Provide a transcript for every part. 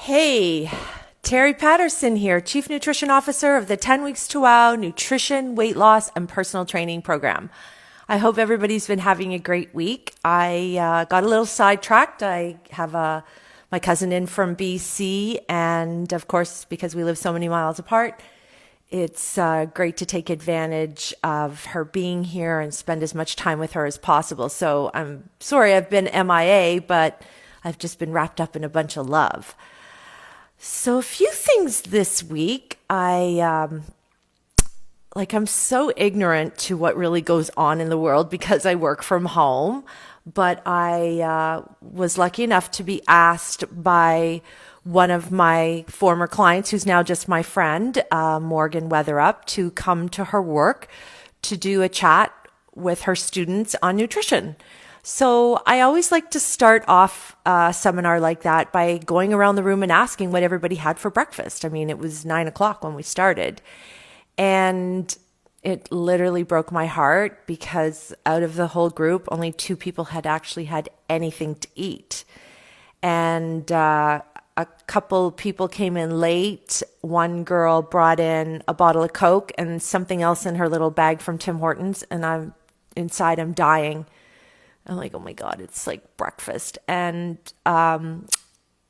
Hey, Terry Patterson here, Chief Nutrition Officer of the 10 Weeks to Wow Nutrition, Weight Loss, and Personal Training Program. I hope everybody's been having a great week. I got a little sidetracked. I have my cousin in from BC, and of course, because we live so many miles apart, it's great to take advantage of her being here and spend as much time with her as possible. So I'm sorry I've been MIA, but I've just been wrapped up in a bunch of love. So a few things this week. I'm so ignorant to what really goes on in the world because I work from home, but I was lucky enough to be asked by one of my former clients, who's now just my friend, Morgan Weatherup, to come to her work to do a chat with her students on nutrition. So I always like to start off a seminar like that by going around the room and asking what everybody had for breakfast. I mean, it was 9 o'clock when we started, and it literally broke my heart because out of the whole group, only 2 people had actually had anything to eat. And a couple people came in late. One girl brought in a bottle of Coke and something else in her little bag from Tim Hortons, and I'm dying. I'm like, oh my God, it's like breakfast. And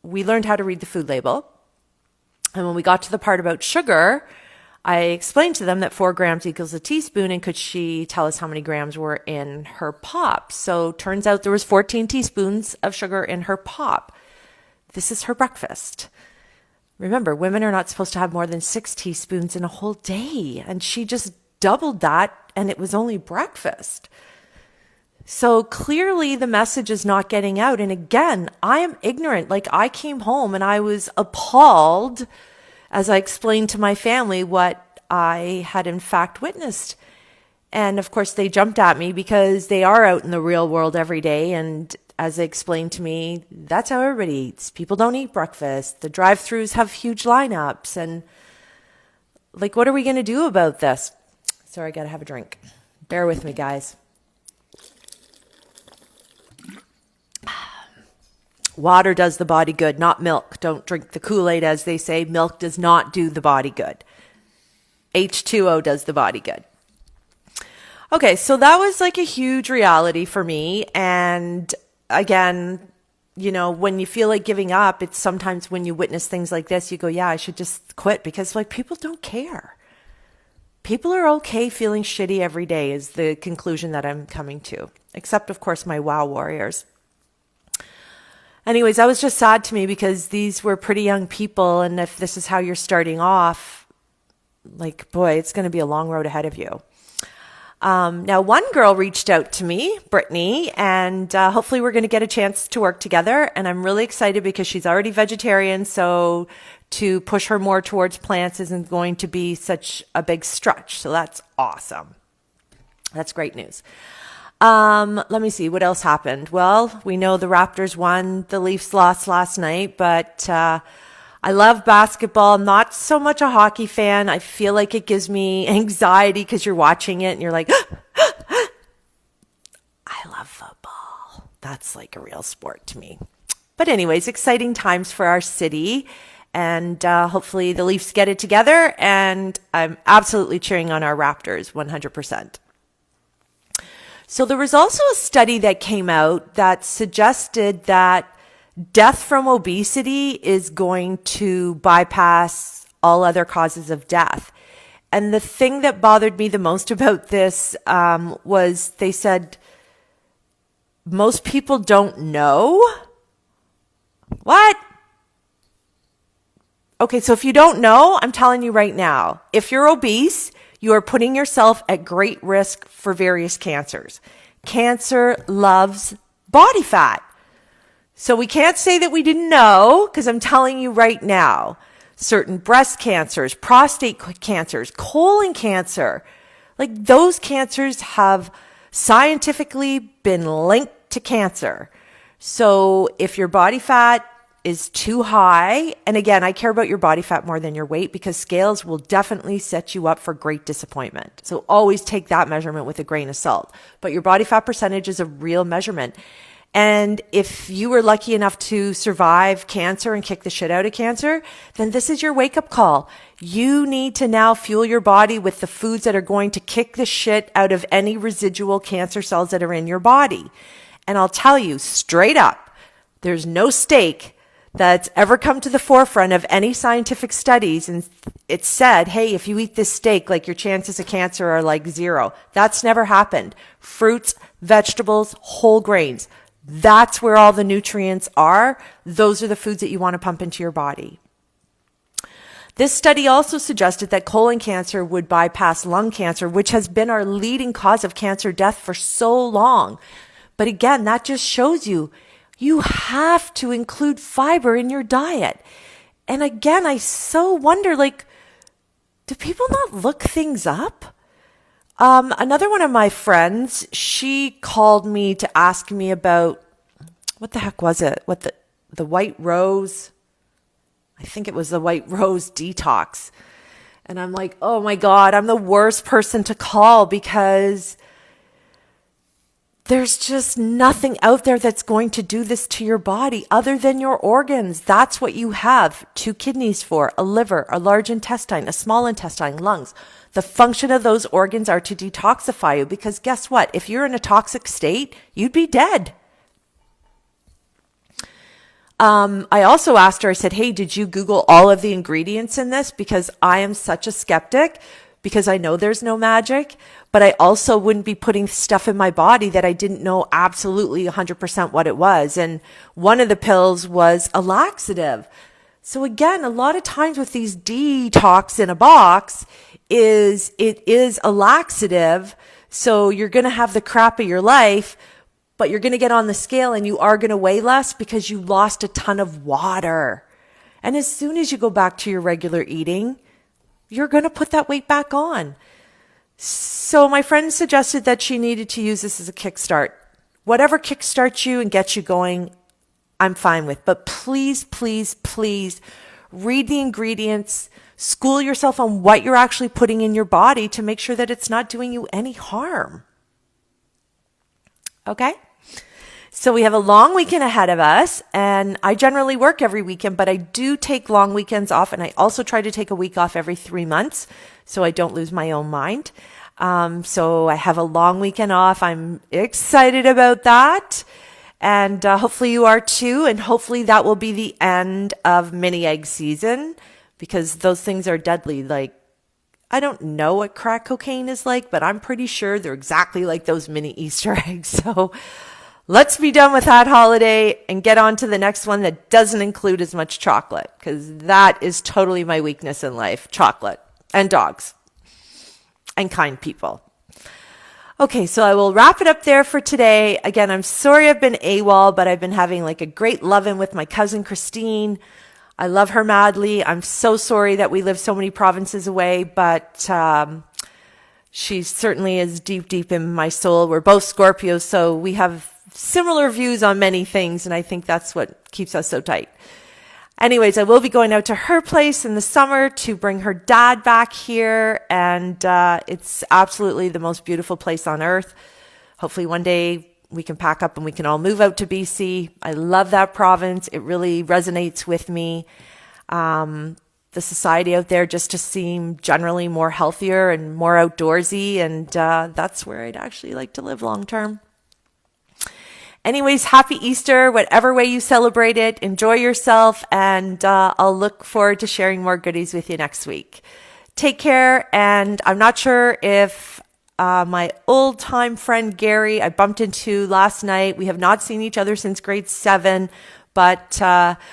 we learned how to read the food label. And when we got to the part about sugar, I explained to them that 4 grams equals a teaspoon, and could she tell us how many grams were in her pop? So turns out there was 14 teaspoons of sugar in her pop. This is her breakfast. Remember, women are not supposed to have more than 6 teaspoons in a whole day. And she just doubled that, and it was only breakfast. So clearly the message is not getting out. And again, I am ignorant. Like, I came home and I was appalled as I explained to my family what I had in fact witnessed. And of course they jumped at me because they are out in the real world every day. And as they explained to me, that's how everybody eats. People don't eat breakfast. The drive-thrus have huge lineups. And like, what are we going to do about this? Sorry, I got to have a drink. Bear with me, guys. Water does the body good, not milk. Don't drink the Kool-Aid, as they say. Milk does not do the body good. H2O does the body good. Okay, so that was like a huge reality for me. And again, you know, when you feel like giving up, it's sometimes when you witness things like this, you go, yeah, I should just quit, because like, people don't care. People are okay feeling shitty every day is the conclusion that I'm coming to, except of course my WOW warriors. Anyways, that was just sad to me because these were pretty young people. And if this is how you're starting off, like, boy, it's going to be a long road ahead of you. Now, one girl reached out to me, Brittany, and hopefully we're going to get a chance to work together. And I'm really excited because she's already vegetarian. So to push her more towards plants isn't going to be such a big stretch. So that's awesome. That's great news. Let me see what else happened. Well, we know the Raptors won, the Leafs lost last night, but I love basketball. I'm not so much a hockey fan. I feel like it gives me anxiety because you're watching it and you're like, I love football. That's like a real sport to me. But anyways, exciting times for our city, and hopefully the Leafs get it together, and I'm absolutely cheering on our Raptors 100%. So there was also a study that came out that suggested that death from obesity is going to bypass all other causes of death. And the thing that bothered me the most about this was they said most people don't know. What? Okay, so if you don't know, I'm telling you right now, if you're obese, you are putting yourself at great risk for various cancers. Cancer loves body fat. So we can't say that we didn't know, because I'm telling you right now, certain breast cancers, prostate cancers, colon cancer, like those cancers have scientifically been linked to cancer. So if your body fat is too high, and again, I care about your body fat more than your weight, because scales will definitely set you up for great disappointment. So always take that measurement with a grain of salt. But your body fat percentage is a real measurement. And if you were lucky enough to survive cancer and kick the shit out of cancer, then this is your wake up call. You need to now fuel your body with the foods that are going to kick the shit out of any residual cancer cells that are in your body. And I'll tell you straight up, there's no steak that's ever come to the forefront of any scientific studies and it's said, hey, if you eat this steak, like your chances of cancer are like 0. That's never happened. Fruits, vegetables, whole grains. That's where all the nutrients are. Those are the foods that you want to pump into your body. This study also suggested that colon cancer would bypass lung cancer, which has been our leading cause of cancer death for so long. But again, that just shows you have to include fiber in your diet. And again, I so wonder, like, do people not look things up? Another one of my friends, she called me to ask me about, what the heck was it? What the white rose? I think it was the white rose detox. And I'm like, oh my God, I'm the worst person to call because there's just nothing out there that's going to do this to your body other than your organs. That's what you have 2 kidneys for, a liver, a large intestine, a small intestine, lungs. The function of those organs are to detoxify you because guess what? If you're in a toxic state, you'd be dead. I also asked her, I said, hey, did you Google all of the ingredients in this? Because I am such a skeptic because I know there's no magic, but I also wouldn't be putting stuff in my body that I didn't know absolutely 100% what it was. And one of the pills was a laxative. So again, a lot of times with these detox in a box it is a laxative. So you're going to have the crap of your life, but you're going to get on the scale and you are going to weigh less because you lost a ton of water. And as soon as you go back to your regular eating, you're going to put that weight back on. So my friend suggested that she needed to use this as a kickstart. Whatever kickstarts you and gets you going, I'm fine with. But please, please, please read the ingredients, school yourself on what you're actually putting in your body to make sure that it's not doing you any harm. Okay? So we have a long weekend ahead of us, and I generally work every weekend, but I do take long weekends off, and I also try to take a week off every 3 months so I don't lose my own mind. So I have a long weekend off. I'm excited about that, and hopefully you are too, and hopefully that will be the end of mini egg season because those things are deadly. Like, I don't know what crack cocaine is like, but I'm pretty sure they're exactly like those mini Easter eggs. So let's be done with that holiday and get on to the next one that doesn't include as much chocolate, because that is totally my weakness in life, chocolate and dogs and kind people. Okay, so I will wrap it up there for today. Again, I'm sorry I've been AWOL, but I've been having like a great love-in with my cousin Christine. I love her madly. I'm so sorry that we live so many provinces away, but she certainly is deep, deep in my soul. We're both Scorpios, so we have similar views on many things, and I think that's what keeps us so tight. Anyways, I will be going out to her place in the summer to bring her dad back here, and it's absolutely the most beautiful place on earth. Hopefully one day we can pack up and we can all move out to BC. I love that province. It really resonates with me. The society out there just to seem generally more healthier and more outdoorsy, and that's where I'd actually like to live long term. Anyways, happy Easter, whatever way you celebrate it. Enjoy yourself, and I'll look forward to sharing more goodies with you next week. Take care, and I'm not sure if my old-time friend Gary I bumped into last night. We have not seen each other since grade 7, but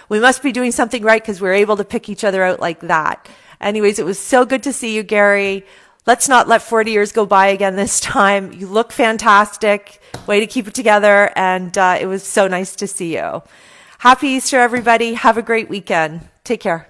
we must be doing something right because we're able to pick each other out like that. Anyways, it was so good to see you, Gary. Let's not let 40 years go by again this time. You look fantastic. Way to keep it together. And it was so nice to see you. Happy Easter, everybody. Have a great weekend. Take care.